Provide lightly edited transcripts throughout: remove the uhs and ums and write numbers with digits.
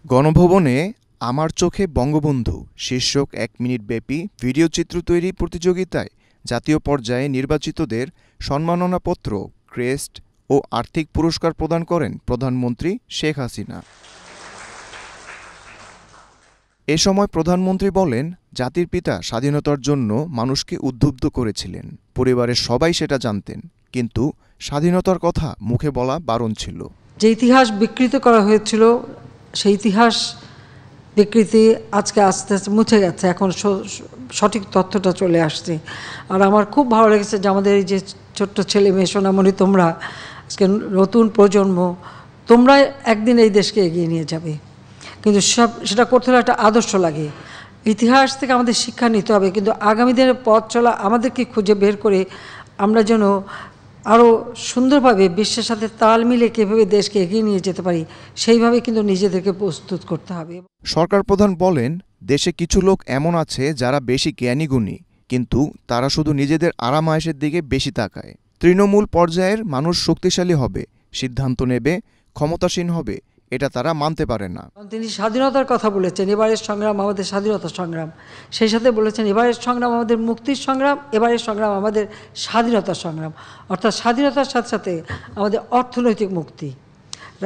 গণভবনে আমার চোখে বঙ্গবন্ধু শীর্ষক ১ মিনিটব্যাপী ভিডিওচিত্র তৈরি প্রতিযোগিতায় জাতীয় পর্যায়ে নির্বাচিতদের সম্মাননাপত্র, ক্রেস্ট ও আর্থিক পুরস্কার প্রদান করেন প্রধানমন্ত্রী শেখ হাসিনা। এ সময় প্রধানমন্ত্রী বলেন, জাতির পিতা স্বাধীনতার জন্য মানুষকে উদ্বুদ্ধ করেছিলেন। পরিবারের সবাই সেটা জানতেন, কিন্তু স্বাধীনতার কথা মুখে বলা বারণ ছিল। যে ইতিহাস বিকৃত করা হয়েছিল সেই ইতিহাস বিকৃতি আজকে আস্তে আস্তে মুছে গেছে, এখন সঠিক তথ্যটা চলে আসছে। আর আমার খুব ভালো লেগেছে যে আমাদের এই যে ছোট্ট ছেলে মেয়ে সোনামণি, তোমরা আজকে নতুন প্রজন্ম, তোমরা একদিন এই দেশকে এগিয়ে নিয়ে যাবে, কিন্তু সেটা করতে হলে একটা আদর্শ লাগে। ইতিহাস থেকে আমাদের শিক্ষা নিতে হবে, কিন্তু আগামী দিনের পথ চলা আমাদেরকে খুঁজে বের করে আমরা যেন আরও সুন্দরভাবে বিশ্বের সাথে তাল মিলে কীভাবে দেশকে এগিয়ে নিয়ে যেতে পারি, সেইভাবে কিন্তু নিজেদেরকে প্রস্তুত করতে হবে। সরকার প্রধান বলেন, দেশে কিছু লোক এমন আছে যারা বেশি জ্ঞানীগুণী, কিন্তু তারা শুধু নিজেদের আরাম আয়েশের দিকে বেশি তাকায়। তৃণমূল পর্যায়ের মানুষ শক্তিশালী হবে, সিদ্ধান্ত নেবে, ক্ষমতাসীন হবে, এটা তারা মানতে পারে না। তিনি স্বাধীনতার কথা বলেছেন, এবারের সংগ্রাম আমাদের স্বাধীনতার সংগ্রাম, সেই সাথে বলেছেন এবারের সংগ্রাম আমাদের মুক্তির সংগ্রাম, এবারের সংগ্রাম আমাদের স্বাধীনতার সংগ্রাম। অর্থাৎ স্বাধীনতার সাথে সাথে আমাদের অর্থনৈতিক মুক্তি,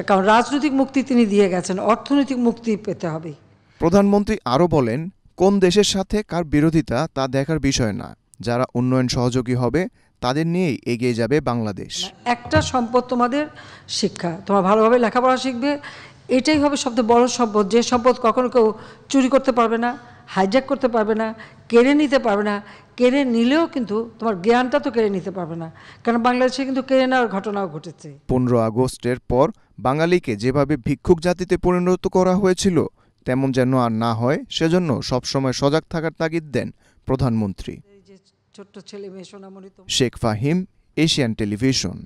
কারণ রাজনৈতিক মুক্তি তিনি দিয়ে গেছেন, অর্থনৈতিক মুক্তি পেতে হবে। প্রধানমন্ত্রী আরও বলেন, কোন দেশের সাথে কার বিরোধিতা তা দেখার বিষয় না, যারা উন্নয়ন সহযোগী হবে তাদের নিয়েই এগিয়ে যাবে বাংলাদেশ। একটা সম্পদ তোমাদের শিক্ষা, তোমরা ভালোভাবে লেখাপড়া শিখবে, এটাই হবে সবচেয়ে বড় সম্পদ, যে সম্পদ কখনো কেউ চুরি করতে পারবে না, হাইজ্যাক করতে পারবে না, কেড়ে নিতে পারবে না। কেড়ে নিলেও কিন্তু তোমার জ্ঞানটা তো কেড়ে নিতে পারবে না, কারণ বাংলাদেশে কিন্তু কেড়ে নেওয়ার ঘটনাও ঘটেছে। 15 আগস্টের পর বাঙালিকে যেভাবে ভিক্ষুক জাতিতে পরিণত করা হয়েছিল, তেমন যেন আর না হয়, সেজন্য সবসময় সজাগ থাকার তাগিদ দেন প্রধানমন্ত্রী। ছোট্ট ছেলে মেয়ে সোনামণি। Sheikh Fahim, Asian television.